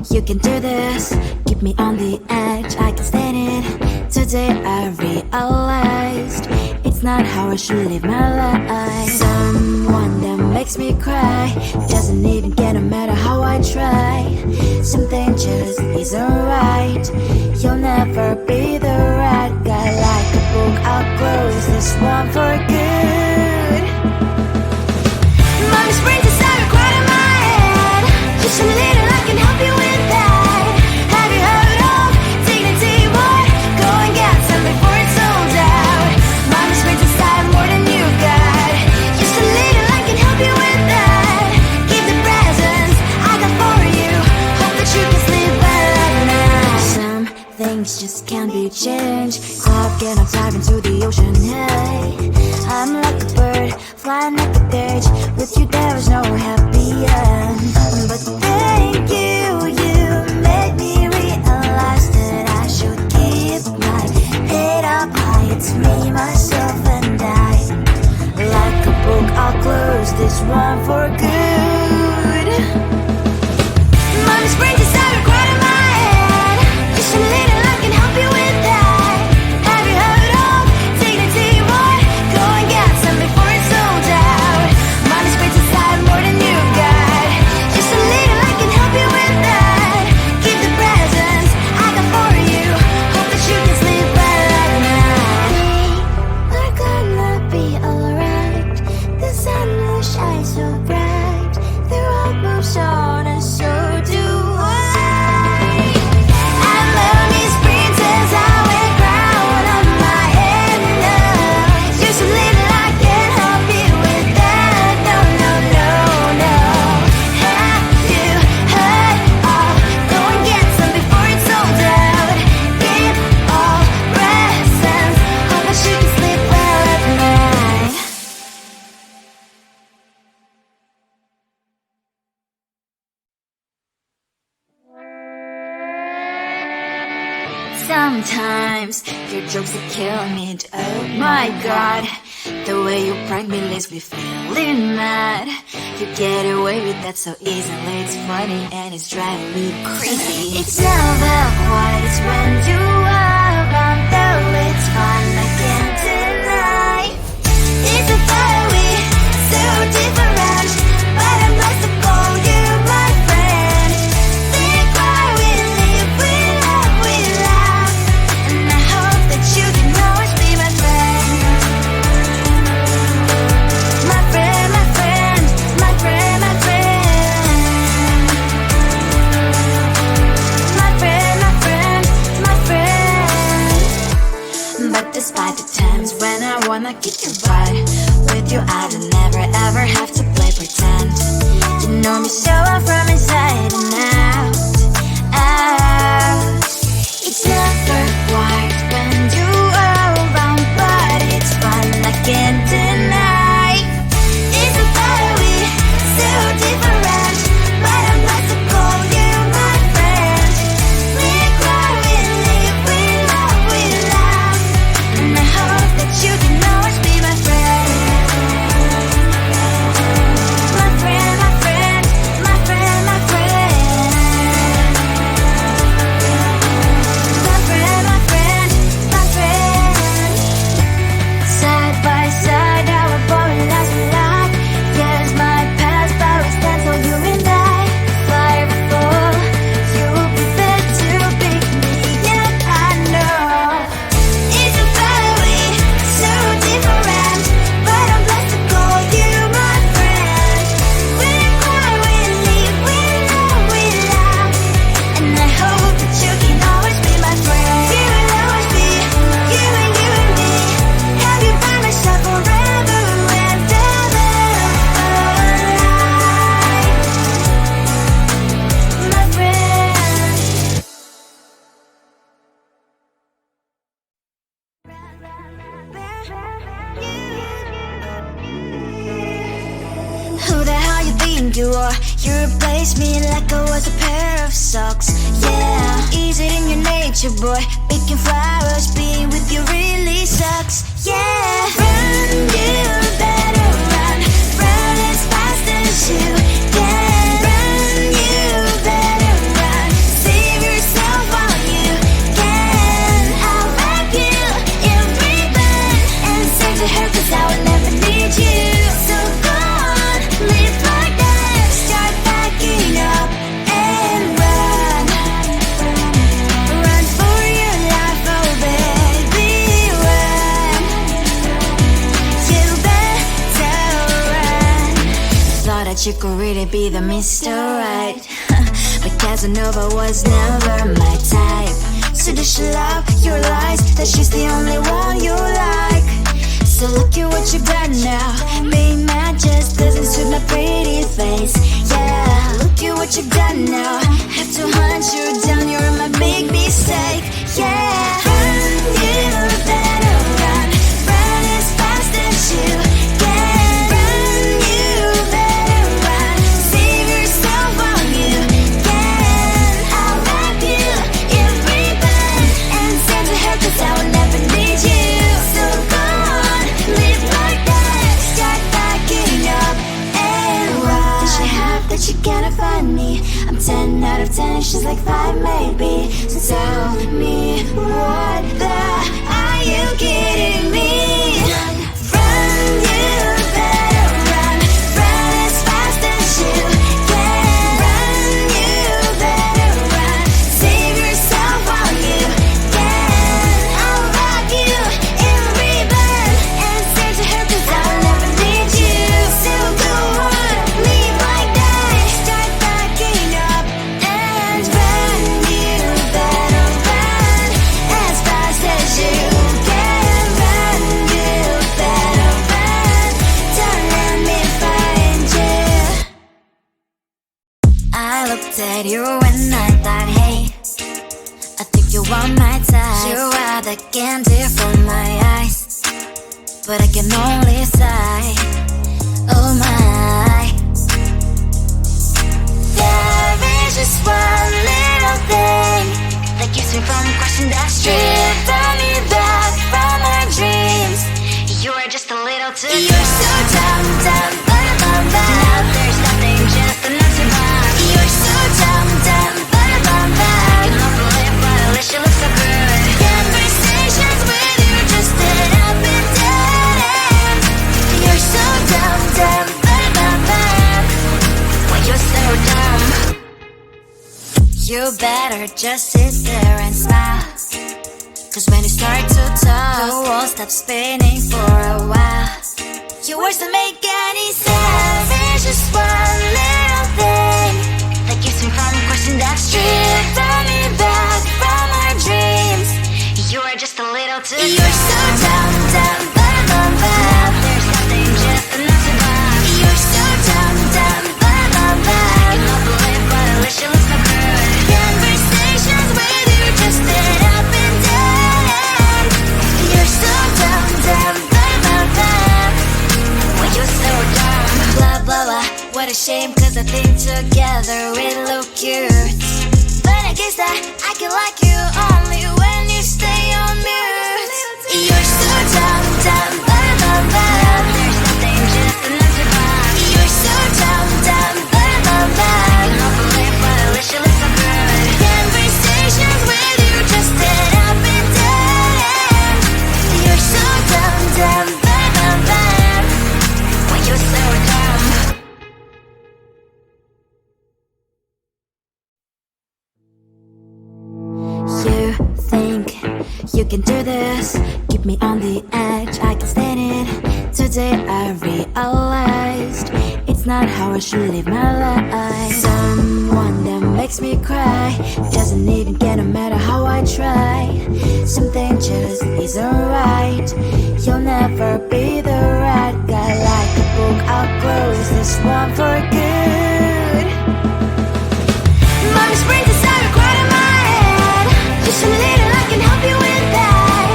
You can do this, keep me on the edge, I can stand it. Today I realized it's not how I should live my life. Someone that makes me cry doesn't even get no matter how I try. Something just isn't right. You'll never be the right guy. Like a book, I'll close this one for good. Mommy's brains is so quiet in my head. Just a little, I can help you with that. Have you heard of dignity, boy? Go and get some before it's sold out. Mommy's brains is tired more than you got. Just a little, I can help you with that. Give the presents I got for you. Hope that you can sleep well at night. Some things just can't be changed. Cloud getting dive into the ocean, hey. I'm like a bird, flying like a cage. With you there is no happy end. But thank you, you made me realize that I should keep my head up high. It's me, myself and I. Like a book, I'll close this one for good. Mommy's brains is out quiet in my head. Just a little, I can help you with that. Have you heard of dignity, boy? Go and get some before it's sold out. Mommy's brains is out more than you got. Just a little, I can help you with that. Keep the presents I got for you. Hope that you can sleep well at night. We're gonna be alright. The sun will shine so bright. The road moves on and so do I. And lonely's princess, I wear crown on my head now. Just a little, I can help you with that. No, no, no, no. Have you heard of? Go and get some before it's sold out. Give all presents. Hope that you can sleep well at night. Sometimes your jokes that kill me. Oh my god, the way you prank me leaves me feeling mad. You get away with that so easily. It's funny and it's driving me crazy. It's never quiet, it's when you are around. Though it's fun, I can't deny. It's a fiery, so different, but I'm blessed to call you my friend. Think why we live, we love, we laugh, and I hope that you can always be my friend. My friend, my friend, my friend, my friend. My friend, my friend, my friend. But despite the times when I wanna kick your butt, with you I don't never ever have to play pretend. You know me so well from inside and out, out. It's never quiet when you are around, but it's fun, I can't deny. It's a fiery, so different, but I'm blessed to call you my friend. We cry, we live, we love, we laugh, and I hope that you can always be my friend. My friend, my friend, my friend, my friend. My friend, my friend, my friend. Side by side, our body lasts a lot. Years might pass, but we stand for you and I. Fly or fall, you'll be there to pick me up, I know. It's a fiery, so different, but I'm blessed to call you my friend. We cry, we live, we love, we laugh, and I hope that you can always be my friend. You will always be, you and me. Have you by my side forever and ever, my friend. Who the hell you think you are? You replaced me like I was a pair of socks. Yeah, is it in your nature, boy? Picking flowers, being with you really sucks. Yeah, run, you better run. Run as fast as you can. Run, you better run. you could really be the Mr. Right. But Casanova was never my type. So does she love your lies, that she's the only one you like? So look at what you've done now. Being mad just doesn't suit my pretty face. Yeah, look at what you've done now. Have to hunt you down, you're my big mistake. Yeah, run, you better run. Run as fast as you can. Run, you better run. Save yourself while you can. I'll wrap you in ribbon and send to her, 'cause I will never need you. So go on, live like that. Start backing up and run. Does she have that she cannot find me? I'm 10 out of 10, she's like 5 maybe. So tell me, what the are you kidding me? Run, you better run. Run as fast as you can. Run, you better run. Save yourself while you can. I'll wrap you in ribbon and send to her, 'cause I will never need you. So go on, leave like that. Start backing up and run. You better run as fast as you can. Run, you better run. Don't let me find you. I looked at you and I thought, hey, I think you want my type. You are the candy for my eyes, but I can only sigh. Oh my, there is just one little thing that keeps me from crossing that street. Stripping me back from our dreams. You are just a little too close. You're so dumb, dumb, but I'm bad. Now there's nothing, just enough to buy. You're so dumb, dumb, but I'm bad. You love to live, but at least you look so good. Conversations with you just end up in dead ends. You're so dumb, dumb, but I'm bad. When you're so dumb, you better just sit there and smile. 'Cause when you start to talk, the world stops spinning for a while. Your words don't make any sense. There's just one little thing that keeps me from crossing that street. Stripping me back from our dreams. You are just a little too close. You're so dumb, dumb, but I'm bad. There's nothing, just enough to buy. You're so dumb, dumb, but I'm bad. You love to live, but at least you look so good. Conversations with you just end up in dead ends. You're so dumb, dumb, but I'm bad. When you're so dumb. Blah, blah, blah. What a shame, 'cause I think together we look cute. But I guess that I can like you only when you stay on mute. You're so dumb, dumb, but I'm bad. There's nothing, just enough to buy. You're so dumb, dumb, but I'm bad. You love to live, but at least you look so good. Conversations with you just end up in dead ends. You're so dumb, dumb, but I'm bad. When you're so dumb. You think you can do this, keep me on the edge, I can stand it. Today I realized it's not how I should live my life. Someone that makes me cry doesn't even get, no matter how I try. Something just isn't right. You'll never be the right guy. Like a book, I'll close this one for good. Mommy's brains inside are quite in my head. Just a little, I can help you with that.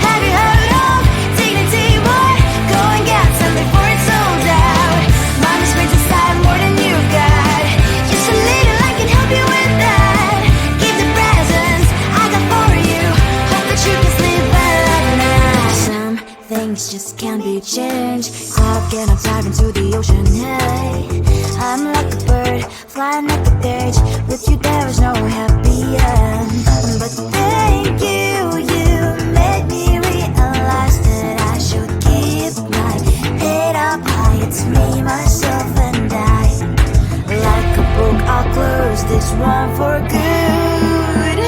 Have you heard of dignity, boy? Go and get some before it's sold out. Mommy's brains inside more than you've got. Just a little, I can help you with that. Keep the presents I got for you. Hope that you can sleep well at night. Some things just can't be changed. Clock and I'm diving to the ocean, hey. I'm like a bird, flying like a page. With you there is no happy end. But thank you, you made me realize that I should keep my head up high. It's me, myself and I. Like a book, I'll close this one for good.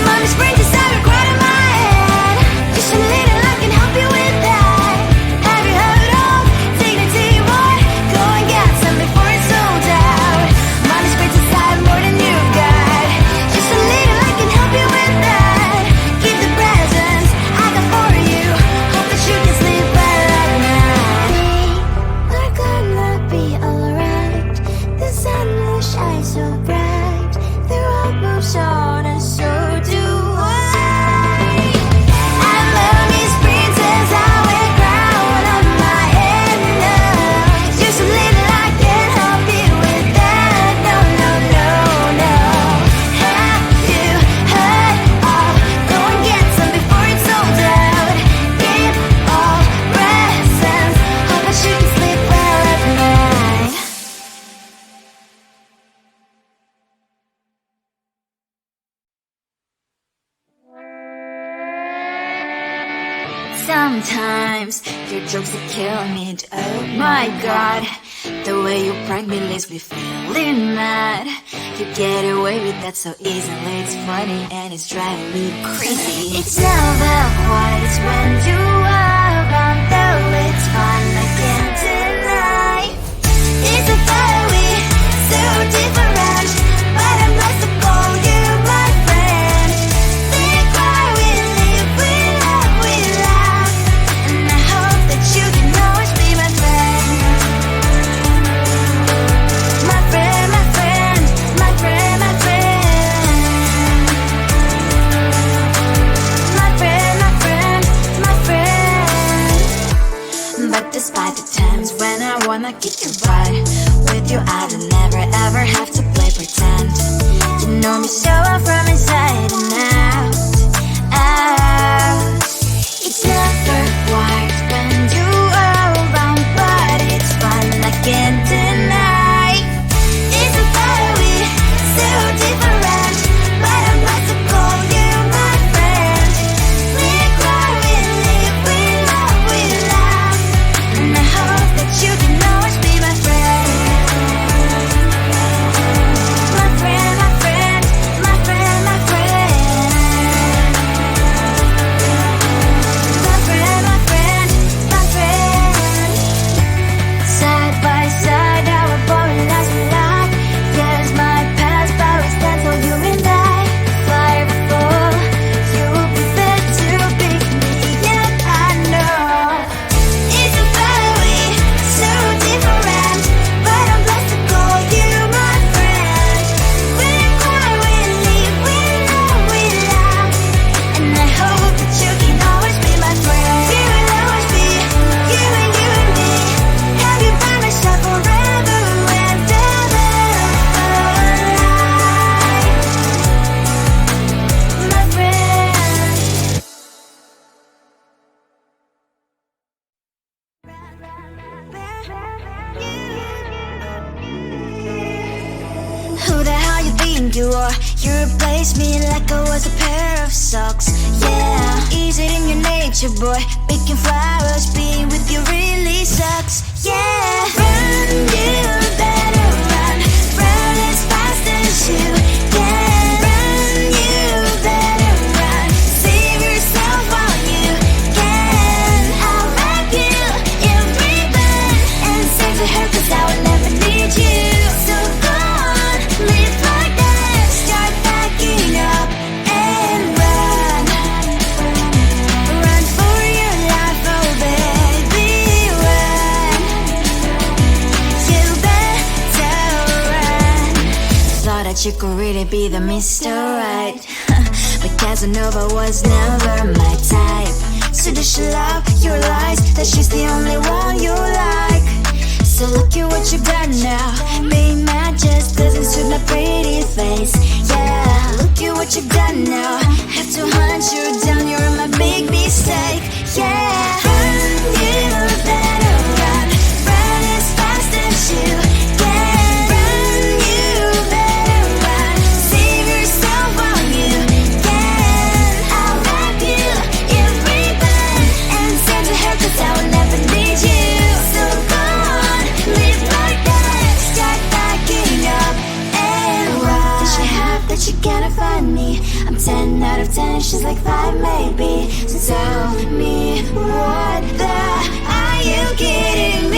Mommy's brains inside are quite in my head. Just a little, I can help you with that. Have you heard of dignity, boy? Go and get Sometimes your jokes are killing me. Oh my god, the way you prank me leaves me feeling mad. You get away with that so easily. It's funny and it's driving me crazy. It's never quiet, it's when you are around. Though it's fun, I can't deny. It's a very so different, but I'm blessed to call you my friend. Think why we live, we love, we laugh, and I hope that you can always be my friend. My friend, my friend, my friend, my friend. My friend, my friend, my friend. But despite the times when I wanna kick your butt, with you I don't never ever have to play pretend. You know me so well from inside and out, out. It's never quiet when you are around, but it's fun, I can't deny. It's a very so different, but I'm blessed to call you my friend. We cry, we live, we love, we laugh, and I hope that you can always be my friend. My friend, my friend, my friend, my friend. My friend, my friend, my friend. Side by side, our boring lives we like. Yes, my past, but we stand so you and I. Fly before you will be there to pick me, yeah, I know. It's a very so different, but I'm blessed to call you my friend. We cry, we live, we love, we laugh, and I hope that you can always be my friend. We will always be you and me. Have you by my side forever and ever. My friend. Who the hell you think you are? You replaced me like I was a pair of socks. Yeah, is it in your nature, boy? Picking flowers, being with you really sucks. Yeah, run, you better run. Run as fast as you can. Run, you better run. Save yourself while you can. I'll wrap you in ribbon and save the her 'cause I will never need you. So go on, live like that. Start packing up and run. Run for your life, oh baby, run. You better run. Thought that you could really be the Mr. Right, but Casanova was never my type. So does she love your lies, that she's the only one you like? So look at what you've done now. Being mad just doesn't suit my pretty face. Yeah, look at what you've done now. Have to hunt you down, you're my big mistake. Yeah, run, you better run. Run as fast as you can. Run, you better run. Save yourself while you can. I'll wrap you in ribbon and send to her 'cause I will never need you. So go on, live like that. Start packing up and run. Does she have that she cannot find me? I'm 10 out of 10, she's like 5 maybe. So tell me, what the are you kidding me?